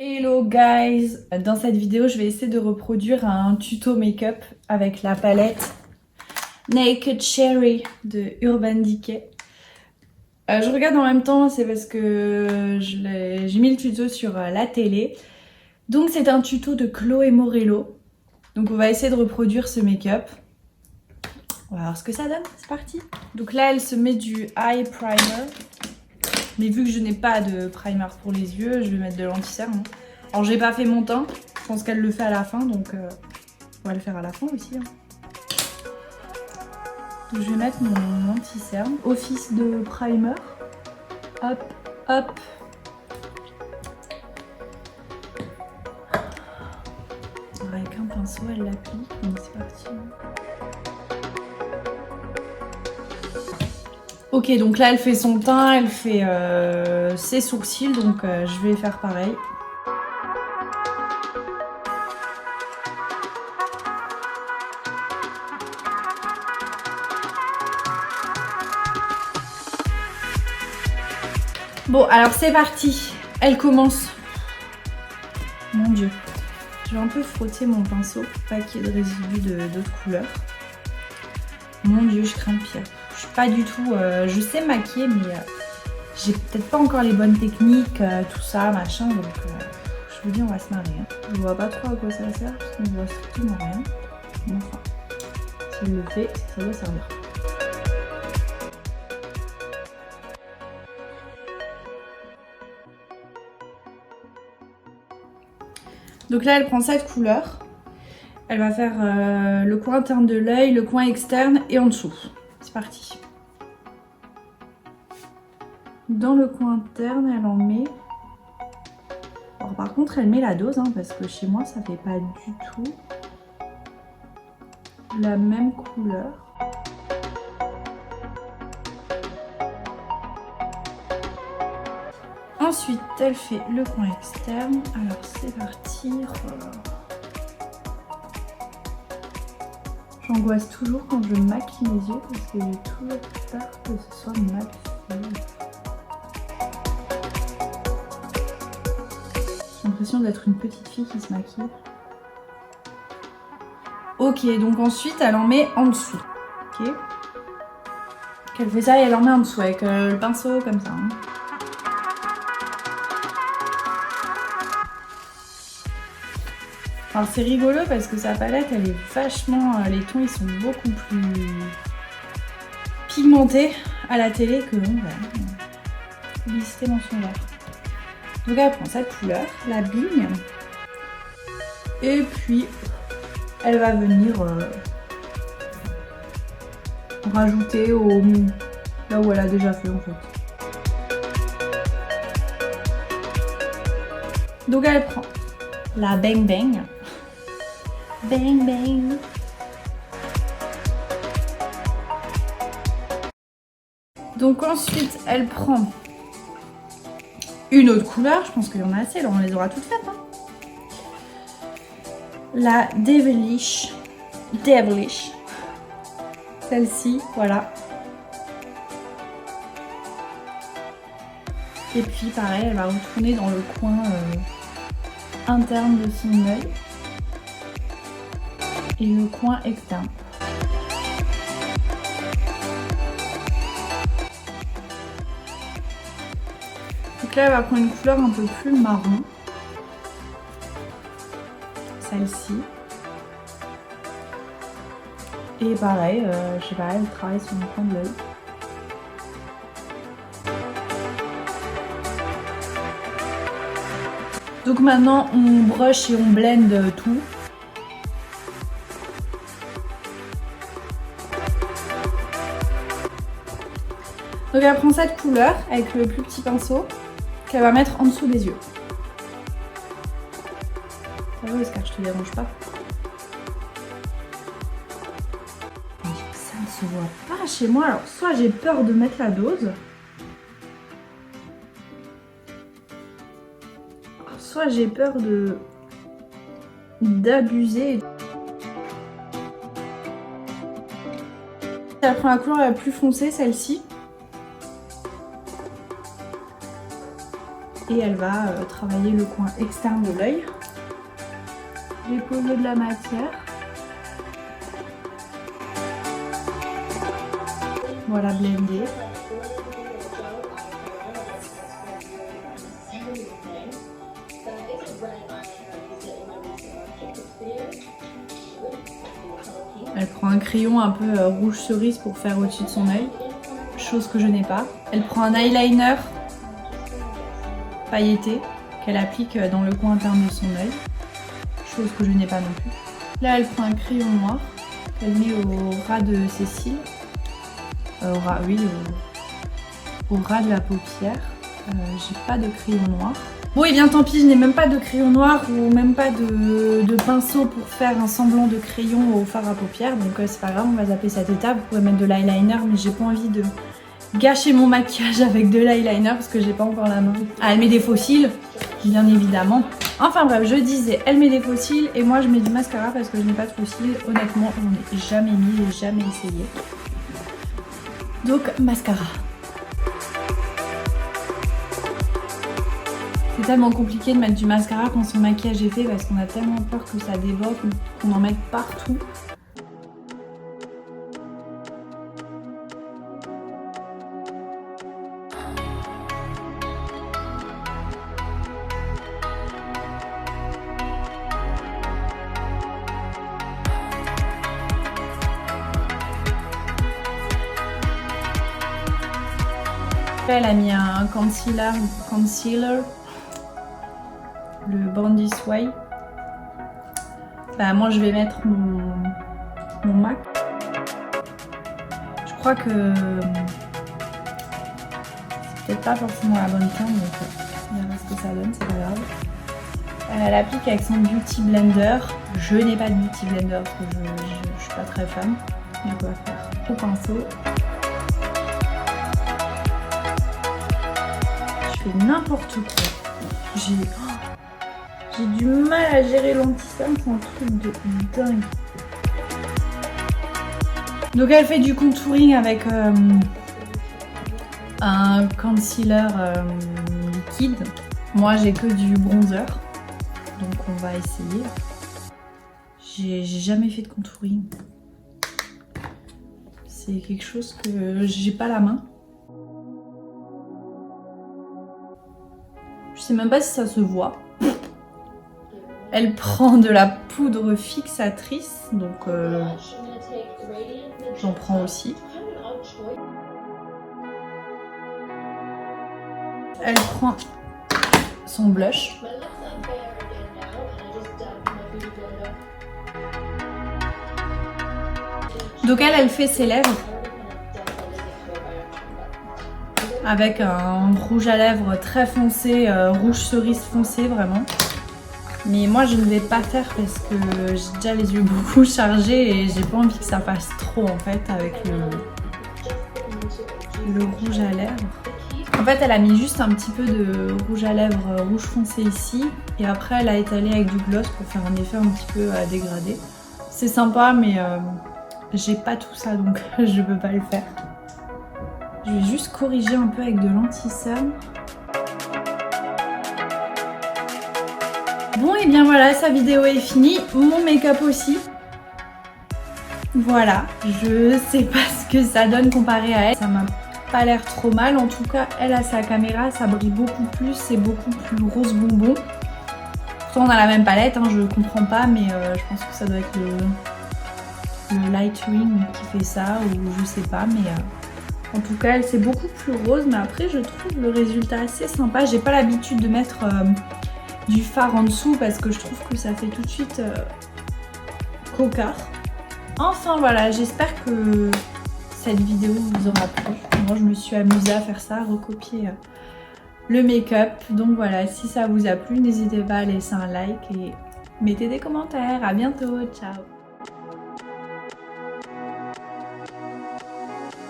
Hello guys! Dans cette vidéo, je vais essayer de reproduire un tuto make-up avec la palette Naked Cherry de Urban Decay. Je regarde en même temps, c'est parce que j'ai mis le tuto sur la télé. Donc c'est un tuto de Chloé Morello. Donc on va essayer de reproduire ce make-up. On va voir ce que ça donne, c'est parti! Donc là, elle se met du eye primer. Mais vu que je n'ai pas de primer pour les yeux, je vais mettre de l'anti-cerne. Alors j'ai pas fait mon teint, je pense qu'elle le fait à la fin, donc on va le faire à la fin aussi. Donc, je vais mettre mon anti-cerne, office de primer. Hop, hop. Avec un pinceau, elle l'applique, donc c'est parti. Ok, donc là elle fait son teint, elle fait ses sourcils, donc je vais faire pareil. Bon, alors c'est parti. Elle commence. Mon Dieu. Je vais un peu frotter mon pinceau pour pas qu'il y ait de résidus d'autres couleurs. Mon Dieu, je crains le pire. Je suis pas du tout... je sais maquiller, mais j'ai peut-être pas encore les bonnes techniques, tout ça, machin. Donc, je vous dis, on va se marrer. Hein. Je vois pas trop à quoi ça sert, parce qu'on ne voit strictement rien. Mais enfin, s'il le fait, ça doit servir. Donc là, elle prend cette couleur. Elle va faire le coin interne de l'œil, le coin externe et en dessous. C'est parti. Dans le coin interne, elle en met... Alors, par contre, elle met la dose, hein, parce que chez moi, ça fait pas du tout la même couleur. Ensuite, elle fait le coin externe. Alors, c'est parti. J'angoisse toujours quand je maquille mes yeux parce que j'ai toujours peur que ce soit mal fait. J'ai l'impression d'être une petite fille qui se maquille. Ok, donc ensuite, elle en met en dessous. Ok. Elle fait ça et elle en met en dessous avec le pinceau comme ça. Hein. Alors c'est rigolo parce que sa palette elle est vachement... les tons ils sont beaucoup plus pigmentés à la télé que en vrai. Publicité mensongère. Donc elle prend cette couleur, la bigne. Et puis elle va venir rajouter au... là où elle a déjà fait en fait. Donc elle prend la Bang Bang. Bang Bang. Donc ensuite, elle prend une autre couleur. Je pense qu'il y en a assez, alors on les aura toutes faites. Hein. La Devilish. Celle-ci, voilà. Et puis pareil, elle va retourner dans le coin interne de son œil. Et le coin externe. Donc là, elle va prendre une couleur un peu plus marron. Celle-ci. Et pareil, je sais pas, elle travaille sur le coin de l'œil. Donc maintenant, on brush et on blend tout. Donc elle prend cette couleur avec le plus petit pinceau qu'elle va mettre en dessous des yeux. Ça va Oscar, je te dérange pas? Ça ne se voit pas chez moi. Alors soit j'ai peur de mettre la dose, soit j'ai peur d'abuser. Elle prend la couleur la plus foncée, celle-ci. et elle va travailler le coin externe de l'œil. J'ai posé de la matière. Voilà, blender. Elle prend un crayon un peu rouge cerise pour faire au-dessus de son œil, chose que je n'ai pas. Elle prend un eyeliner pailleté qu'elle applique dans le coin interne de son œil, chose que je n'ai pas non plus. Là, elle prend un crayon noir qu'elle met au ras de ses cils, au ras de la paupière. J'ai pas de crayon noir. Bon, et bien tant pis, je n'ai même pas de crayon noir ou même pas de pinceau pour faire un semblant de crayon au fard à paupières. Donc c'est pas grave, on va zapper cette étape. Vous pouvez mettre de l'eyeliner, mais j'ai pas envie de gâcher mon maquillage avec de l'eyeliner parce que j'ai pas encore la main. Ah, elle met des faux cils, bien évidemment. Enfin bref, je disais, elle met des faux cils et moi je mets du mascara parce que je n'ai pas de faux cils. Honnêtement, j'en ai jamais mis, j'ai jamais essayé. Donc mascara. C'est tellement compliqué de mettre du mascara quand son maquillage est fait parce qu'on a tellement peur que ça déborde, qu'on en mette partout. Elle a mis un concealer, le Born This Way. Bah, moi je vais mettre mon MAC. Je crois que c'est peut-être pas forcément la bonne teinte, donc on verra ce que ça donne, c'est pas grave. Elle applique avec son Beauty Blender. Je n'ai pas de Beauty Blender parce que je suis pas très fan. Donc on va faire au pinceau. Je fais n'importe quoi. J'ai du mal à gérer l'anti-cerne, c'est un truc de dingue. Donc elle fait du contouring avec un concealer liquide. Moi j'ai que du bronzer, donc on va essayer. J'ai jamais fait de contouring. C'est quelque chose que j'ai pas la main. Je sais même pas si ça se voit. Elle prend de la poudre fixatrice, donc j'en prends aussi. Elle prend son blush. Donc elle fait ses lèvres avec un rouge à lèvres très foncé, rouge cerise foncé vraiment. Mais moi je ne vais pas faire parce que j'ai déjà les yeux beaucoup chargés et j'ai pas envie que ça passe trop en fait avec le rouge à lèvres. En fait elle a mis juste un petit peu de rouge à lèvres rouge foncé ici et après elle a étalé avec du gloss pour faire un effet un petit peu dégradé. C'est sympa mais j'ai pas tout ça donc je peux pas le faire. Je vais juste corriger un peu avec de l'anti-cerne. Bon et bien voilà, sa vidéo est finie, mon make-up aussi. Voilà, je sais pas ce que ça donne comparé à elle. Ça m'a pas l'air trop mal, en tout cas elle a sa caméra, ça brille beaucoup plus, c'est beaucoup plus rose bonbon. Pourtant on a la même palette, hein, je comprends pas mais je pense que ça doit être le Lightwing qui fait ça ou je sais pas mais... En tout cas, elle c'est beaucoup plus rose, mais après je trouve le résultat assez sympa. J'ai pas l'habitude de mettre du fard en dessous parce que je trouve que ça fait tout de suite cocard. Enfin voilà, j'espère que cette vidéo vous aura plu. Moi je me suis amusée à faire ça, à recopier le make-up. Donc voilà, si ça vous a plu, n'hésitez pas à laisser un like et mettez des commentaires. À bientôt, ciao!